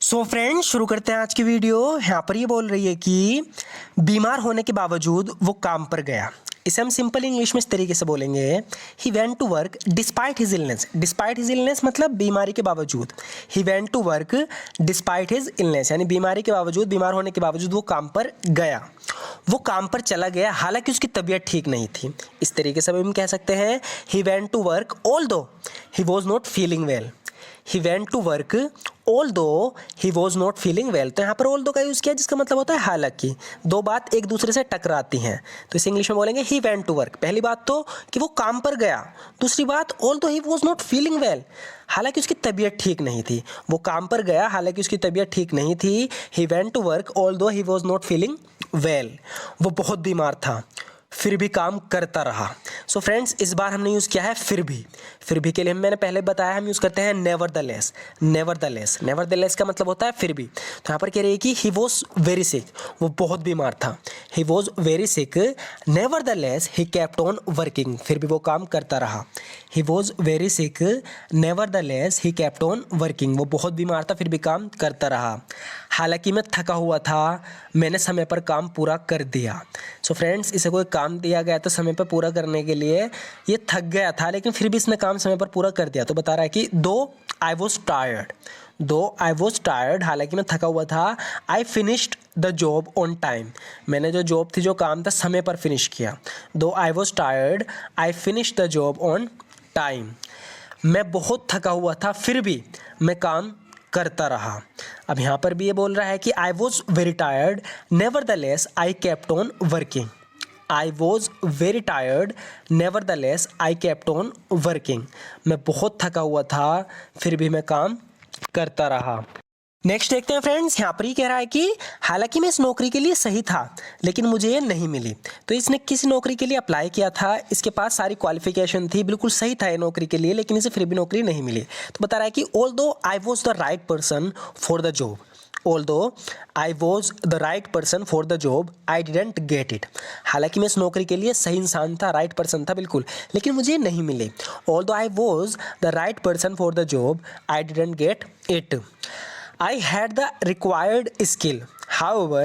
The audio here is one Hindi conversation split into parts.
सो फ्रेंड्स, शुरू करते हैं आज की वीडियो। यहाँ पर ये बोल रही है कि बीमार होने के बावजूद वो काम पर गया। इसे हम सिंपल इंग्लिश में इस तरीके से बोलेंगे, he went to work despite his illness. Despite his illness मतलब बीमारी के बावजूद। He went to work despite his illness यानी बीमारी के बावजूद, बीमार होने के बावजूद वो काम पर गया। वो काम पर चला गया हालांकि उसकी तबीयत ठीक नहीं थी। इस तरीके से हम कह सकते हैं, he went to work although he was not feeling well. He went to work although he was not feeling well. तो यहाँ पर ऑल्दो का यूज़ किया जिसका मतलब होता है हालांकि। दो बात एक दूसरे से टकराती हैं तो इसे इंग्लिश में बोलेंगे ही वेंट टू वर्क। पहली बात तो कि वो काम पर गया, दूसरी बात although he was not feeling well हालांकि उसकी तबीयत ठीक नहीं थी। वो काम पर गया हालांकि उसकी तबीयत ठीक नहीं थी। He went to work although he was not feeling well. वो बहुत बीमार था फिर भी काम करता रहा। सो फ्रेंड्स, इस बार हमने यूज़ किया है फिर भी। फिर भी के लिए मैंने पहले बताया हम यूज़ करते हैं नेवरदलेस। नेवरदलेस नेवरदलेस का मतलब होता है फिर भी। तो यहाँ पर कह रही है कि ही वॉज वेरी सिक, वो बहुत बीमार था। He was very sick nevertheless he kept on working, फिर भी वो काम करता रहा। He was very sick nevertheless he kept on working, वो बहुत बीमार था फिर भी काम करता रहा। हालांकि मैं थका हुआ था, मैंने समय पर काम पूरा कर दिया। सो फ्रेंड्स, इसे कोई काम दिया गया तो समय पर पूरा करने के लिए ये थक गया था लेकिन फिर भी इसने काम समय पर पूरा कर दिया। तो बता रहा है कि दो आई वॉज टायर्ड हालांकि मैं थका हुआ था, I finished the job on time, मैंने जो जॉब थी जो काम था समय पर फिनिश किया। दो I was tired I finished the job on time, मैं बहुत थका हुआ था फिर भी मैं काम करता रहा। अब यहाँ पर भी ये बोल रहा है कि I was very tired nevertheless I kept on working. I was very tired nevertheless I kept on working, मैं बहुत थका हुआ था फिर भी मैं काम करता रहा। नेक्स्ट देखते हैं फ्रेंड्स, यहाँ पर ही कह रहा है कि हालांकि मैं इस नौकरी के लिए सही था लेकिन मुझे ये नहीं मिली। तो इसने किस नौकरी के लिए अप्लाई किया था, इसके पास सारी क्वालिफिकेशन थी, बिल्कुल सही था ये नौकरी के लिए लेकिन इसे फिर भी नौकरी नहीं मिली। तो बता रहा है कि although I was the right person for the job, although I was the right person for the job I didn't get it, हालांकि मैं इस नौकरी के लिए सही इंसान था, राइट पर्सन था बिल्कुल, लेकिन मुझे नहीं मिली। Although I was the right person for the job I didn't get it. I had the required skill, however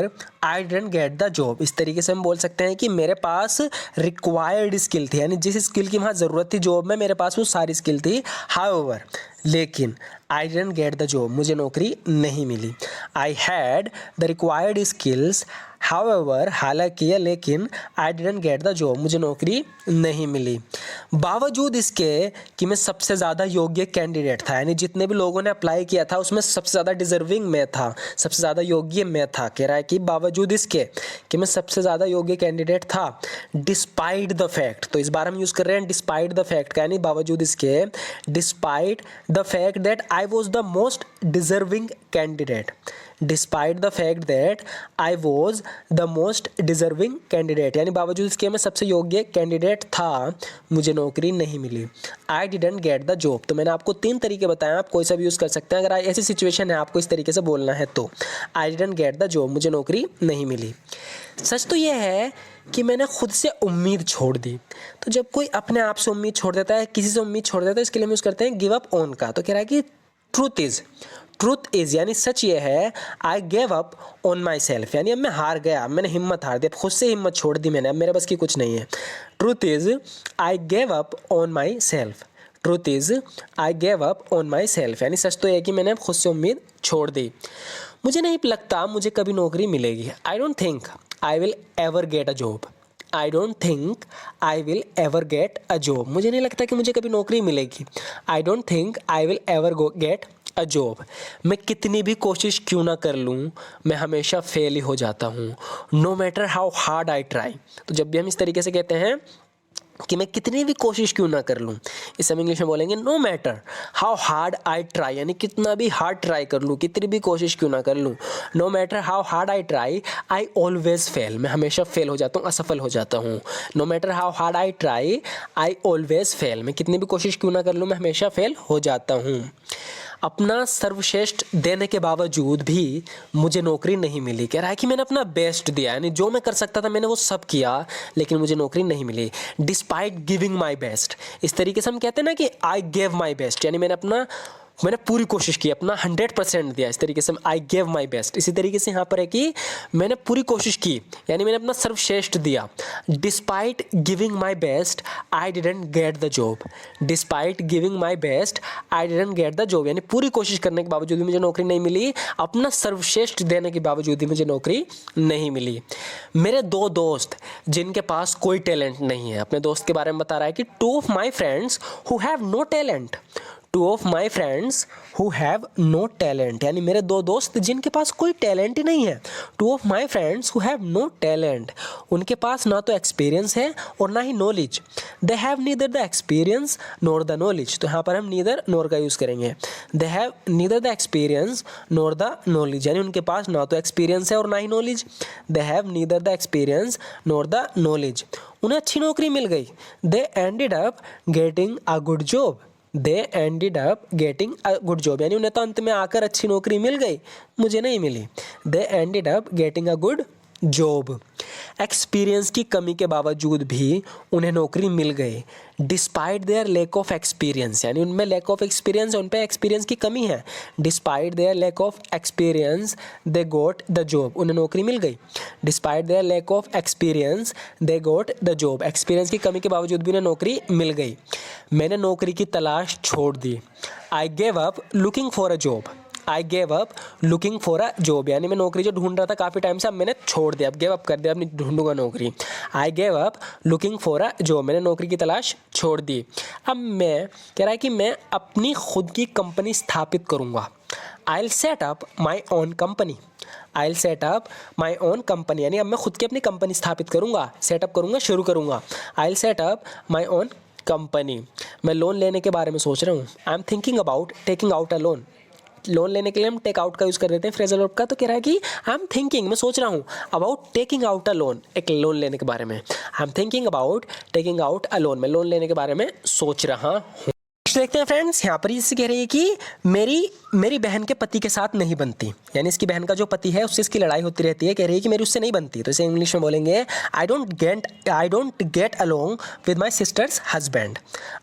I didn't get the job। इस तरीके से हम बोल सकते हैं कि मेरे पास required skill थी, यानी जिस स्किल की वहाँ ज़रूरत थी जॉब में मेरे पास वो सारी स्किल थी, however लेकिन I didn't get the job, मुझे नौकरी नहीं मिली। I had the required skills, however हालांकि लेकिन I didn't get the job, मुझे नौकरी नहीं मिली। बावजूद इसके कि मैं सबसे ज़्यादा योग्य कैंडिडेट था, यानी जितने भी लोगों ने अप्लाई किया था उसमें सबसे ज़्यादा डिजर्विंग मैं था, सबसे ज़्यादा योग्य मैं था। कह रहा है कि बावजूद इसके कि मैं सबसे ज़्यादा योग्य कैंडिडेट था। डिस्पाइट द फैक्ट, तो इस बार हम यूज़ कर रहे हैं डिस्पाइट द फैक्ट का, यानी बावजूद इसके, despite the fact that I was the most deserving candidate. Despite the fact that I was the most deserving candidate, यानी बावजूद इसके मैं सबसे योग्य कैंडिडेट था, मुझे नौकरी नहीं मिली। I didn't get the job, तो मैंने आपको 3 तरीके बताए, आप कोई सा भी यूज़ कर सकते हैं अगर ऐसी सिचुएशन है आपको इस तरीके से बोलना है तो। आई डिडंट गेट द जॉब, मुझे नौकरी नहीं मिली। सच तो यह है कि मैंने खुद से उम्मीद छोड़ दी। तो जब कोई अपने आप से उम्मीद छोड़ देता है, किसी से उम्मीद छोड़ देता है, इसके लिए हम यूज़ करते हैं गिव अप ऑन का। तो कह रहा है कि ट्रूथ इज़ यानी सच ये है, आई gave up on my self, यानी अब मैं हार गया, मैंने हिम्मत हार दी, अब खुद से हिम्मत छोड़ दी मैंने, अब मेरे बस की कुछ नहीं है। Truth is I gave up on my self, truth is I gave up on my self, यानी सच तो ये कि मैंने खुद से उम्मीद छोड़ दी। मुझे नहीं लगता मुझे कभी नौकरी मिलेगी। I don't think I will ever get a job, I don't think I will ever get a job, मुझे नहीं लगता कि मुझे कभी नौकरी मिलेगी। I don't think I will ever get a job, मैं कितनी भी कोशिश क्यों ना कर लूँ मैं हमेशा फेल ही हो जाता हूँ। No matter how hard I try, तो जब भी हम इस तरीके से कहते हैं कि मैं कितनी भी कोशिश क्यों ना कर लूँ, इस हम इंग्लिश में बोलेंगे no matter how hard I try, यानी कितना भी हार्ड ट्राई कर लूँ, कितनी भी कोशिश क्यों ना कर लूँ। No matter how hard I try I always fail, मैं हमेशा फेल हो जाता हूँ, असफल हो जाता हूँ। No matter how hard I try I always fail, मैं कितनी भी कोशिश क्यों ना कर लूँ मैं हमेशा फेल हो जाता हूँ। अपना सर्वश्रेष्ठ देने के बावजूद भी मुझे नौकरी नहीं मिली। कह रहा है कि मैंने अपना बेस्ट दिया, यानी जो मैं कर सकता था मैंने वो सब किया लेकिन मुझे नौकरी नहीं मिली। डिस्पाइट गिविंग माई बेस्ट, इस तरीके से हम कहते हैं ना कि आई गेव माई बेस्ट, यानी मैंने अपना मैंने पूरी कोशिश की, अपना 100% दिया। इस तरीके से आई गेव माई बेस्ट। इसी तरीके से यहाँ पर है कि मैंने पूरी कोशिश की, यानी मैंने अपना सर्वश्रेष्ठ दिया। Despite giving my best I didn't get the job. Despite giving my best I didn't get the job, यानी पूरी कोशिश करने के बावजूद भी मुझे नौकरी नहीं मिली, अपना सर्वश्रेष्ठ देने के बावजूद भी मुझे नौकरी नहीं मिली। मेरे 2 दोस्त जिनके पास कोई टैलेंट नहीं है, अपने दोस्त के बारे में बता रहा है कि 2 of my friends who have no talent. 2 of my friends who have no talent, यानी मेरे 2 दोस्त जिनके पास कोई टैलेंट ही नहीं है। 2 of my friends who have no talent, उनके पास ना तो एक्सपीरियंस है और ना ही knowledge. They have neither the experience nor the knowledge, तो यहाँ पर हम नीदर नॉर का यूज़ करेंगे। They have neither the experience nor the knowledge, यानी उनके पास ना तो एक्सपीरियंस है और ना ही knowledge. They have neither the experience nor the knowledge. उन्हें अच्छी नौकरी मिल गई। दे ended up getting a good job. They ended up getting a good job, यानी उन्हें तो अंत में आकर अच्छी नौकरी मिल गई, मुझे नहीं मिली। They ended up getting a good job. Experience की कमी के बावजूद भी उन्हें नौकरी मिल गई। Despite their lack of experience, यानी उनमें लैक ऑफ एक्सपीरियंस है, उन पे एक्सपीरियंस की कमी है। Despite their lack of experience they got the job, उन्हें नौकरी मिल गई। Despite their lack of experience they got the job, experience की कमी के बावजूद भी उन्हें नौकरी मिल गई। मैंने नौकरी की तलाश छोड़ दी। I gave up looking for a job. I gave up looking for a job, यानी मैं नौकरी जो ढूंढ रहा था काफ़ी टाइम से, अब मैंने छोड़ दिया, अब गेव अप कर दिया, अब नहीं ढूंढूंगा नौकरी। आई gave up looking for a job, मैंने नौकरी की तलाश छोड़ दी। अब मैं कह रहा है कि मैं अपनी खुद की कंपनी स्थापित करूँगा। I will set up my own company. I will set up my own company, यानी अब मैं खुद की अपनी कंपनी स्थापित करूँगा, सेटअप करूँगा, शुरू करूँगा। I will set up my own company. मैं लोन लेने के बारे में सोच रहा हूँ। I am thinking about taking out a loan. Loan लेने के लिए हम टेक आउट का यूज़ कर देते हैं फ्रेजल वर्ब का, तो कह रहा है कि आई एम थिंकिंग, मैं सोच रहा हूँ, about taking out a loan, एक लोन लेने के बारे में। I am thinking about taking out a loan, मैं लोन लेने के बारे में सोच रहा हूँ। देखते हैं फ्रेंड्स, यहाँ पर इससे कह रही है कि मेरी बहन के पति के साथ नहीं बनती, यानी इसकी बहन का जो पति है उससे इसकी लड़ाई होती रहती है। कह रही है कि मेरी उससे नहीं बनती, तो इसे इंग्लिश में बोलेंगे I don't get along with my sisters husband.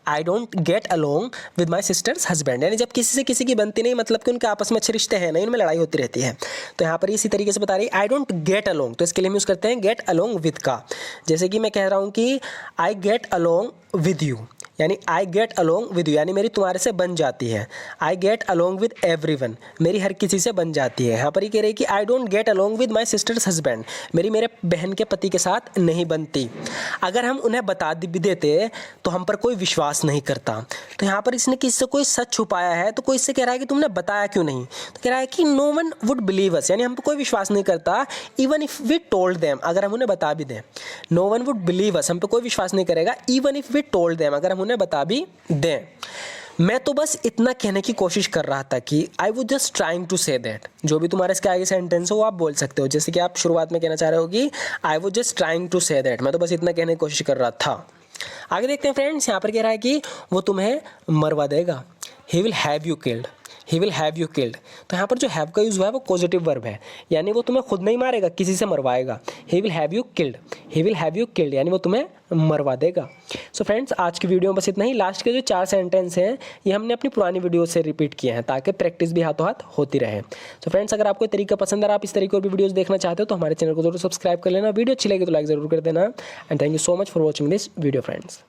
I don't get along with my sisters husband, यानी जब किसी से किसी की बनती नहीं, मतलब कि उनके आपस में अच्छे रिश्ते हैं नहीं, उनमें लड़ाई होती रहती है। तो यहाँ पर इसी तरीके से बता रही है आई डोंट गेट अलोंग, तो इसके लिए हम यूज़ करते हैं गेट अलोंग विद का। जैसे कि मैं कह रहा हूँ कि I get along with you, यानी I get along with you, यानी मेरी तुम्हारे से बन जाती है। I get along with everyone, मेरी हर किसी से बन जाती है। यहाँ पर ये कह रही है कि I don't get along with my sisters husband, मेरे बहन के पति के साथ नहीं बनती। अगर हम उन्हें बता भी देते तो हम पर कोई विश्वास नहीं करता। तो यहाँ पर इसने किससे कोई सच छुपाया है, तो कोई इससे कह रहा है कि तुमने बताया क्यों नहीं, तो कह रहा है कि no one would believe us, यानी हम पर कोई विश्वास नहीं करता। Even if we told them, अगर हम उन्हें बता भी दें। No one would believe us, हम पर कोई विश्वास नहीं करेगा। Even if we told them, अगर हम उन्हें बता भी दें। मैं तो बस इतना कहने की कोशिश कर रहा था कि I was just trying to say that. जो भी तुम्हारे इसके आगे सेंटेंस हो वो आप बोल सकते हो, जैसे कि आप शुरुआत में कहना चाह रहे हो कि I was just trying to say that, मैं तो बस इतना कहने की कोशिश कर रहा था। आगे देखते हैं फ्रेंड्स, यहाँ पर कह रहा है कि वो तुम्हें मरवा देगा। ही will have you killed, he will have you killed, तो यहाँ पर जो हैव का यूज़ हुआ है वो पॉजिटिव वर्ब है, यानी वो तुम्हें खुद नहीं मारेगा, किसी से मरवाएगा। He will have you killed, he will have you killed, यानी वो तुम्हें मरवा देगा। सो फ्रेंड्स, आज की वीडियो में बस इतना ही। लास्ट के जो 4 सेंटेंस हैं ये हमने अपनी पुरानी वीडियो से रिपीट किए हैं ताकि प्रैक्टिस भी हाथों हाथ होती रहे। सो फ्रेंड्स, अगर आपको तरीका पसंद आ रहा, आप इस तरीके और भी वीडियोस देखना चाहते हो तो हमारे चैनल को जरूर सब्सक्राइब कर लेना। वीडियो अच्छी लगी तो लाइक जरूर कर देना। And thank you so much for watching this video friends.